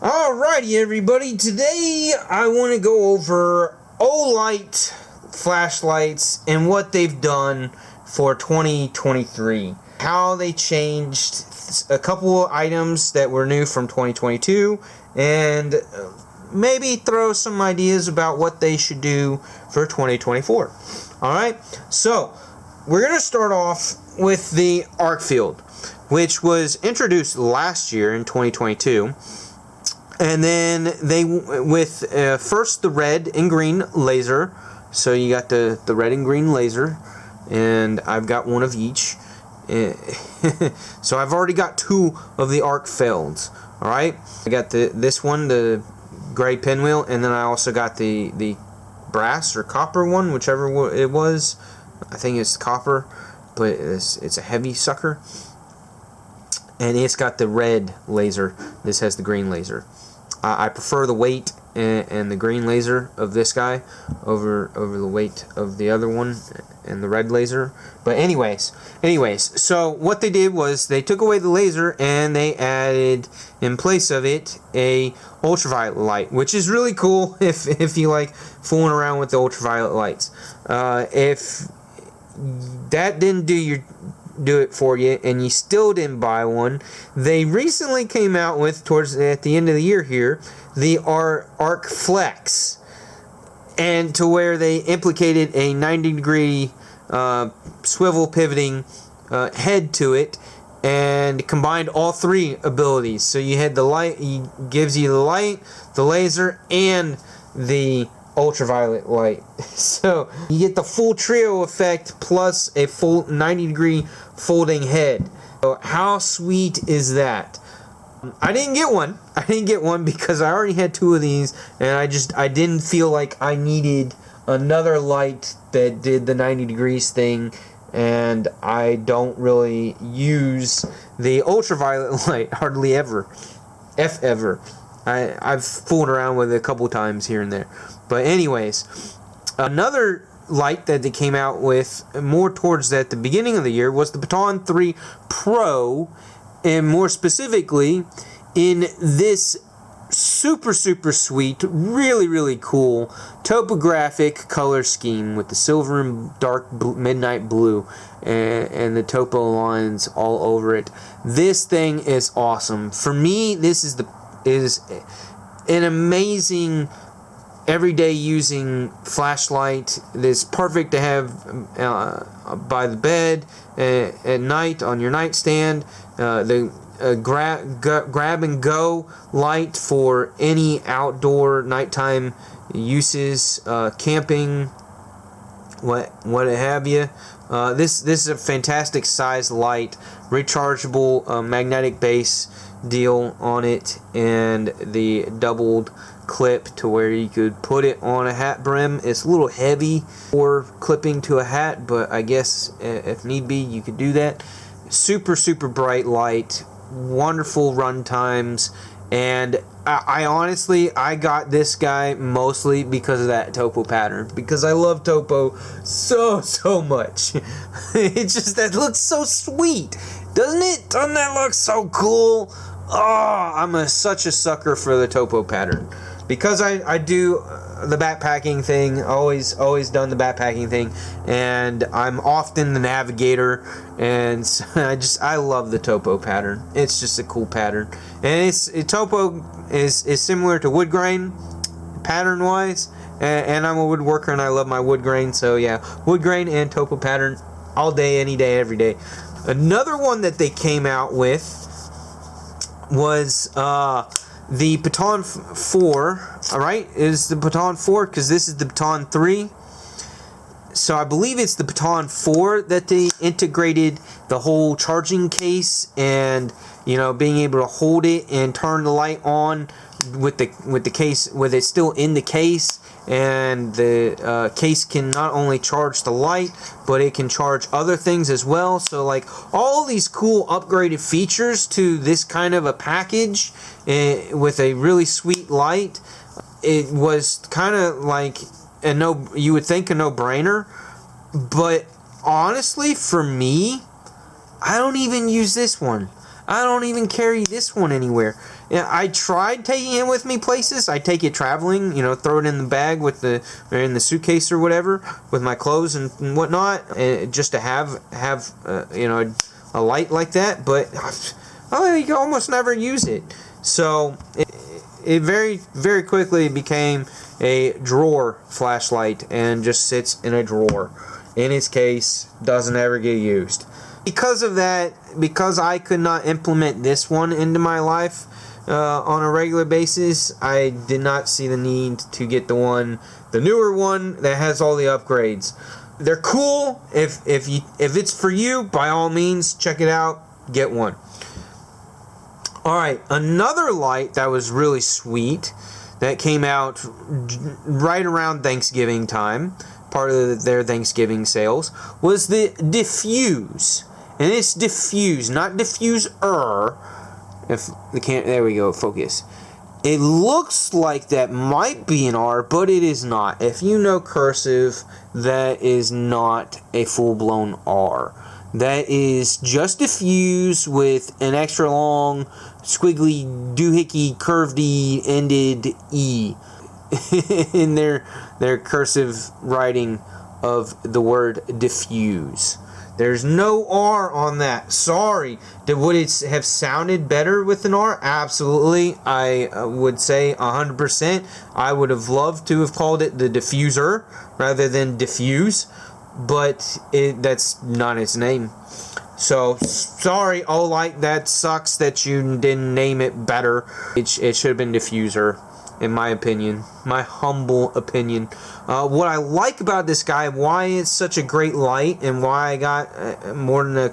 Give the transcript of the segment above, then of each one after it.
Alrighty, everybody. Today I want to go over Olight flashlights and what they've done for 2023. How they changed a couple of items that were new from 2022, and maybe throw some ideas about what they should do for 2024. Alright, so we're going to start off with the arc field, which was introduced last year in 2022. And then they, with first the red and green laser. So you got the red and green laser, and I've got one of each. So I've already got two of the arc fields. All right, I got this one, the gray pinwheel, and then I also got the brass or copper one, whichever it was. I think it's copper, but it's a heavy sucker, and it's got the red laser. This has the green laser. I prefer the weight and the green laser of this guy over the weight of the other one and the red laser. But anyways, so what they did was they took away the laser and they added in place of it a ultraviolet light, which is really cool if you like fooling around with the ultraviolet lights. If that didn't do it for you and you still didn't buy one, they recently came out with, at the end of the year here, the Arc Flex, and to where they implicated a 90-degree swivel pivoting head to it and combined all three abilities. So you had the light, he gives you the light, the laser, and the ultraviolet light. So you get the full trio effect plus a full 90-degree folding head. So how sweet is that? I didn't get one because I already had two of these, and I didn't feel like I needed another light that did the 90 degrees thing, and I don't really use the ultraviolet light hardly ever, if ever. I've fooled around with it a couple times here and there. But anyways, another light that they came out with more towards the beginning of the year was the Baton 3 Pro, and more specifically in this super sweet, really cool topographic color scheme with the silver and dark midnight blue and the topo lines all over it. This thing is awesome. For me, this is an amazing everyday using flashlight. That's perfect to have by the bed at night on your nightstand. The grab and go light for any outdoor nighttime uses, camping, what have you. This is a fantastic size light, rechargeable magnetic base deal on it, and the doubled clip to where you could put it on a hat brim. It's a little heavy for clipping to a hat, but I guess if need be you could do that. Super bright light, wonderful run times, and I honestly got this guy mostly because of that topo pattern, because I love topo so much. It's just, that looks so sweet, doesn't it? Doesn't that look so cool? Oh, I'm such a sucker for the topo pattern, because I do the backpacking thing, always done the backpacking thing, and I'm often the navigator, and so I love the topo pattern. It's just a cool pattern, and topo is similar to wood grain pattern wise, and I'm a woodworker and I love my wood grain, so yeah, wood grain and topo pattern all day, any day, every day. Another one that they came out with was the Baton 4, alright, is the Baton 4, because this is the Baton 3. So I believe it's the Baton 4 that they integrated the whole charging case, and being able to hold it and turn the light on with the case, with it still in the case, and the case can not only charge the light, but it can charge other things as well. So like all these cool upgraded features to this kind of a package with a really sweet light. It was kind of like you would think a no-brainer, but honestly for me, I don't even use this one. I don't even carry this one anywhere. Yeah, I tried taking it with me places. I take it traveling, throw it in the bag or in the suitcase or whatever with my clothes and whatnot, just to have a light like that. But you can almost never use it. So it very, very quickly became a drawer flashlight and just sits in a drawer. In its case, doesn't ever get used. Because of that, because I could not implement this one into my life on a regular basis, I did not see the need to get the newer one that has all the upgrades. They're cool. If it's for you, by all means, check it out. Get one. Alright, another light that was really sweet that came out right around Thanksgiving time, part of their Thanksgiving sales, was the Diffuse. And it's Diffuse, not Diffuser. There we go, focus. It looks like that might be an R, but it is not. If you know cursive, that is not a full-blown R. That is just Diffuse with an extra long, squiggly, doohickey, curvedy ended E in their cursive writing of the word Diffuse. There's no R on that. Sorry. Would it have sounded better with an R? Absolutely. I would say 100%. I would have loved to have called it the Diffuser rather than Diffuse. But that's not its name. So, sorry, Olight, that sucks that you didn't name it better. It should have been Diffuser, in my opinion. My humble opinion. What I like about this guy, why it's such a great light, and why I got more than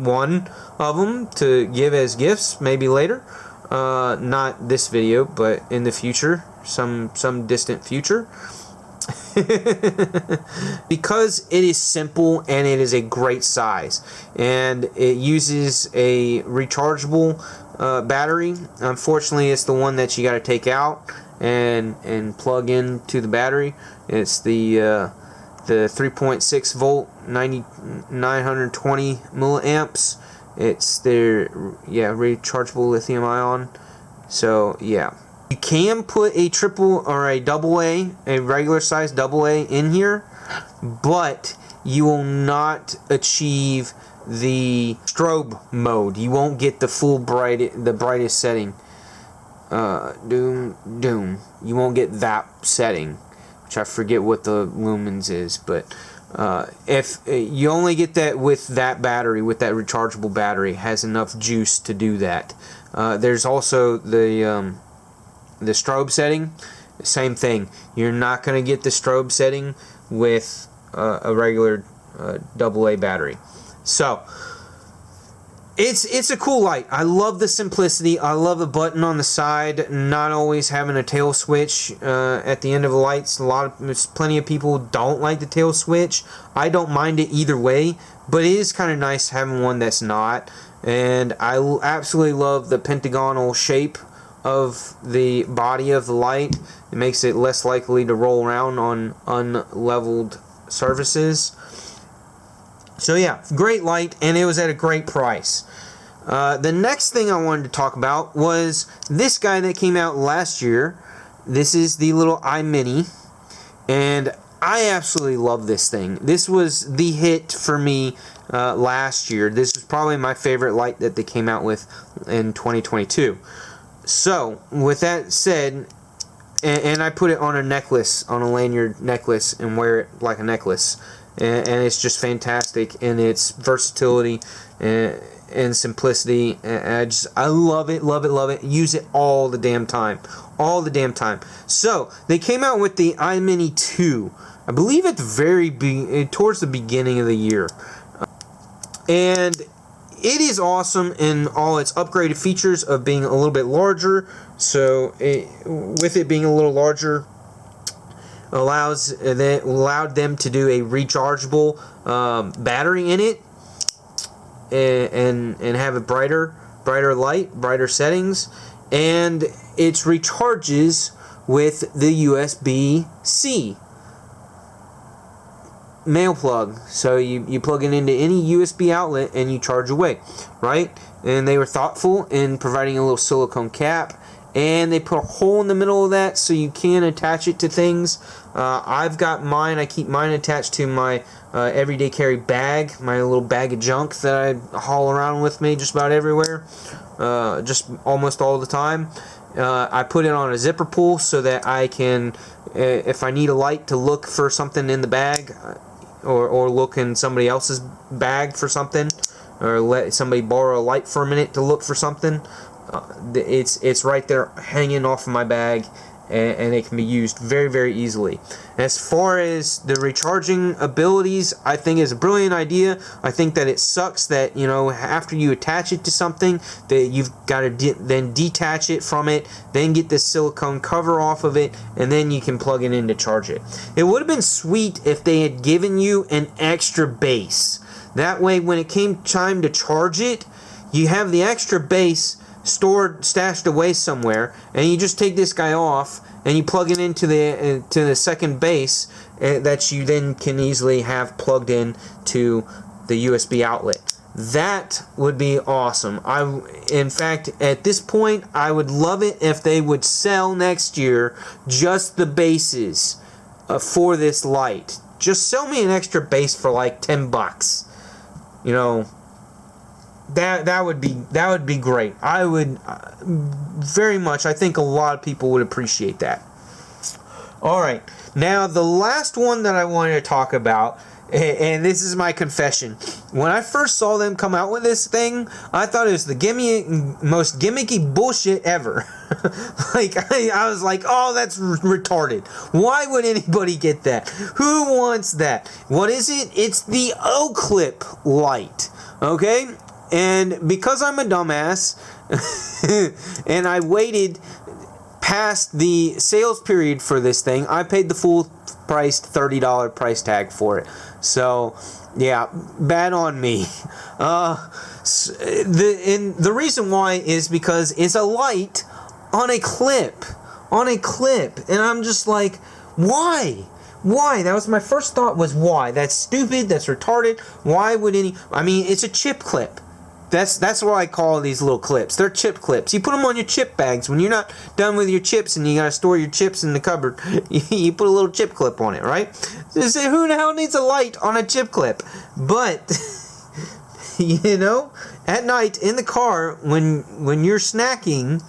one of them to give as gifts, maybe later. Not this video, but in the future. Some distant future. Because it is simple and it is a great size, and it uses a rechargeable battery. Unfortunately, it's the one that you got to take out and plug into the battery. It's the 3.6 volt 920 milliamps. It's their rechargeable lithium ion. So yeah. You can put a triple or a double A, a regular size double A in here, but you will not achieve the strobe mode. You won't get the the brightest setting. Doom. You won't get that setting, which I forget what the lumens is, but if you only get that with that battery, with that rechargeable battery, has enough juice to do that. There's also the strobe setting, same thing. You're not going to get the strobe setting with a regular AA battery. So it's a cool light. I love the simplicity. I love the button on the side, not always having a tail switch at the end of the lights. There's plenty of people don't like the tail switch. I don't mind it either way, but it is kind of nice having one that's not. And I absolutely love the pentagonal shape of the body of the light. It makes it less likely to roll around on unleveled surfaces. So yeah, great light, and it was at a great price. The next thing I wanted to talk about was this guy that came out last year. This is the little iMini, and I absolutely love this thing. This was the hit for me last year. This is probably my favorite light that they came out with in 2022. So, with that said, and I put it on a necklace, on a lanyard necklace, and wear it like a necklace. And it's just fantastic in its versatility and simplicity. And I love it, love it, love it. Use it all the damn time. All the damn time. So, they came out with the iMini 2. I believe at the towards the beginning of the year. And it is awesome in all its upgraded features of being a little bit larger. So, with it being a little larger, allowed them to do a rechargeable battery in it, and have a brighter light, brighter settings, and it recharges with the USB-C. male plug. So you plug it into any USB outlet and you charge away, right? And they were thoughtful in providing a little silicone cap, and they put a hole in the middle of that so you can attach it to things. I've got mine. I keep mine attached to my everyday carry bag, my little bag of junk that I haul around with me just about everywhere, just almost all the time. I put it on a zipper pull so that I can, if I need a light to look for something in the bag, or look in somebody else's bag for something, or let somebody borrow a light for a minute to look for something, it's right there hanging off of my bag, and it can be used very, very easily. As far as the recharging abilities, I think it's a brilliant idea. I think that it sucks that, you know, after you attach it to something, that you've got to then detach it from it, then get this silicone cover off of it, and then you can plug it in to charge it. It would have been sweet if they had given you an extra base. That way, when it came time to charge it, you have the extra base stashed away somewhere, and you just take this guy off and you plug it into the second base that you then can easily have plugged in to the USB outlet. That would be awesome. In fact, at this point, I would love it if they would sell next year just the bases for this light. Just sell me an extra base for like $10. You know, that would be great. I would very much. I think a lot of people would appreciate that. All right, now the last one that I wanted to talk about, and this is my confession. When I first saw them come out with this thing, I thought it was the most gimmicky bullshit ever. Like, I was like, oh, that's retarded. Why would anybody get that? Who wants that? What is it? It's the O-clip light, okay? And because I'm a dumbass, and I waited past the sales period for this thing, I paid the full price, $30 price tag for it. So, yeah, bad on me. The reason why is because it's a light on a clip. And I'm just like, why? Why? That was my first thought, was why? That's stupid, that's retarded. Why would I mean, it's a chip clip. That's what I call these little clips. They're chip clips. You put them on your chip bags. When you're not done with your chips and you gotta store your chips in the cupboard, you put a little chip clip on it, right? So who the hell needs a light on a chip clip? But, you know, at night in the car, when you're snacking,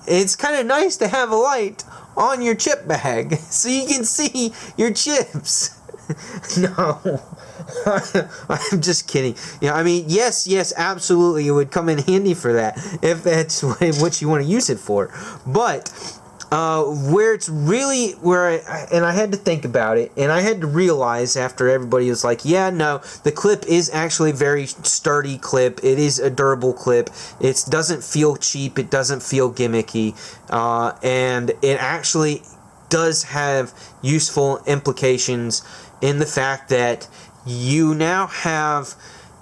it's kind of nice to have a light on your chip bag so you can see your chips. No. I'm just kidding. Yeah, I mean, yes, absolutely, it would come in handy for that, if that's what you want to use it for. But where it's really, and I had to think about it, and I had to realize after everybody was like, yeah, no, the clip is actually a very sturdy clip. It is a durable clip. It doesn't feel cheap. It doesn't feel gimmicky. And it actually does have useful implications in the fact that you now have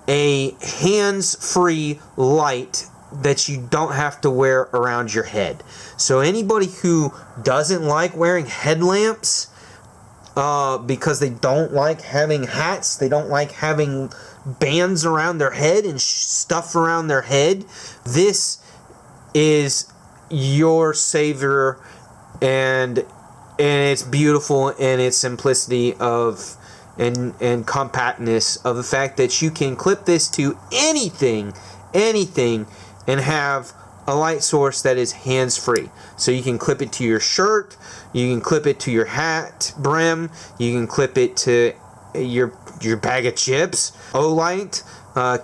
a hands-free light that you don't have to wear around your head. So anybody who doesn't like wearing headlamps because they don't like having hats, they don't like having bands around their head and stuff around their head, this is your savior, and it's beautiful in its simplicity of and compactness of the fact that you can clip this to anything, and have a light source that is hands-free. So you can clip it to your shirt, you can clip it to your hat brim, you can clip it to your bag of chips. Olight,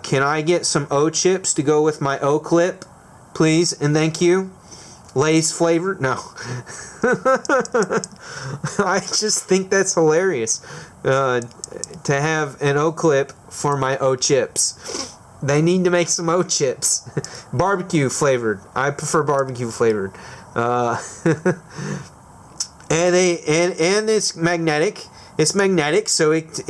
can I get some O chips to go with my O clip, please, and thank you? Lay's flavored? No. I just think that's hilarious, to have an O clip for my O chips. They need to make some O chips. Barbecue flavored. I prefer barbecue flavored. and it's magnetic. It's magnetic, so it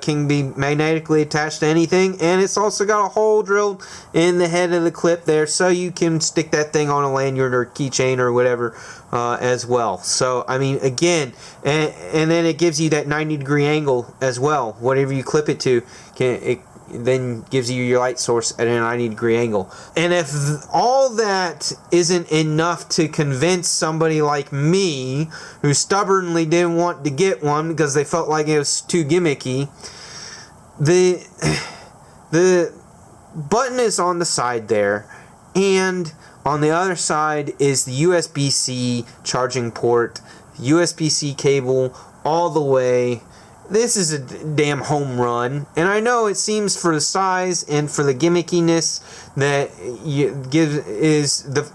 can be magnetically attached to anything, and it's also got a hole drilled in the head of the clip there, so you can stick that thing on a lanyard or keychain or whatever as well. So, I mean, again, and then it gives you that 90-degree angle as well. Whatever you clip it to, it then gives you your light source at a 90-degree angle. And if all that isn't enough to convince somebody like me, who stubbornly didn't want to get one because they felt like it was too gimmicky, the button is on the side there, and on the other side is the USB-C charging port, USB-C cable all the way. This is a damn home run, and I know it seems for the size and for the gimmickiness that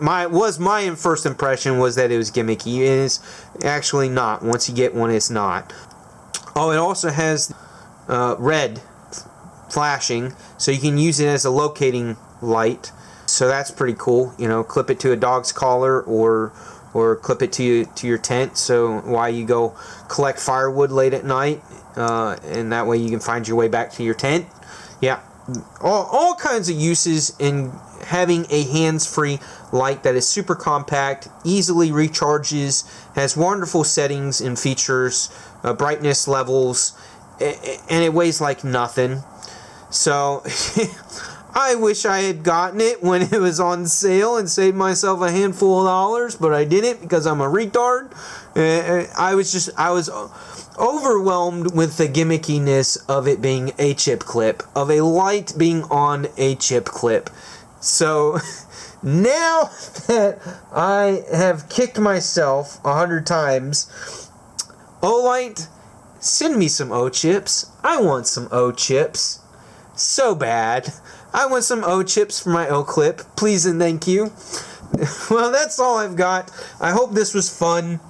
my first impression was that it was gimmicky. It is actually not. Once you get one, it's not. Oh, it also has red flashing, so you can use it as a locating light. So that's pretty cool. You know, clip it to a dog's collar or clip it to your tent. So while you go collect firewood late at night. And that way you can find your way back to your tent. Yeah, all kinds of uses in having a hands-free light that is super compact, easily recharges, has wonderful settings and features, brightness levels, and it weighs like nothing. So I wish I had gotten it when it was on sale and saved myself a handful of dollars, but I didn't because I'm a retard. I was overwhelmed with the gimmickiness of it being a chip clip, of a light being on a chip clip. So now that I have kicked myself 100 times, Olight, send me some O-chips. I want some O-chips. So bad. I want some O-chips for my O-clip. Please and thank you. Well, that's all I've got. I hope this was fun.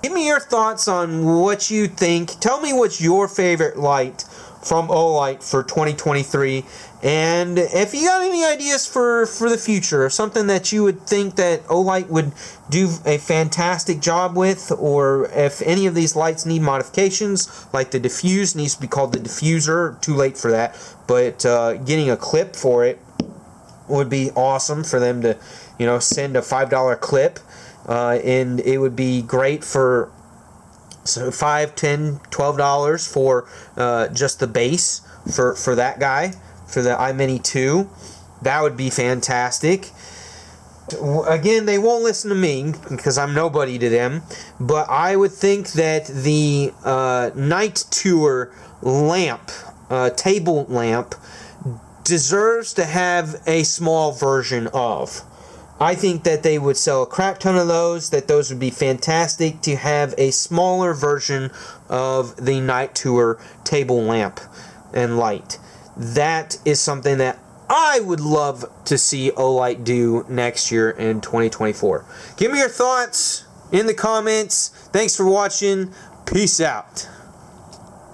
Give me your thoughts on what you think. Tell me what's your favorite light from Olight for 2023. And if you got any ideas for the future, or something that you would think that Olight would do a fantastic job with, or if any of these lights need modifications, like the diffuse needs to be called the diffuser, too late for that, but getting a clip for it would be awesome for them to, send a $5 clip. And it would be great for $5, $10, $12 for just the base for that guy, for the iMini 2. That would be fantastic. Again, they won't listen to me because I'm nobody to them, but I would think that the Night Tour lamp, table lamp, deserves to have a small version of. I think that they would sell a crap ton of those, that those would be fantastic to have a smaller version of the Night Tour table lamp and light. That is something that I would love to see Olight do next year in 2024. Give me your thoughts in the comments. Thanks for watching. Peace out.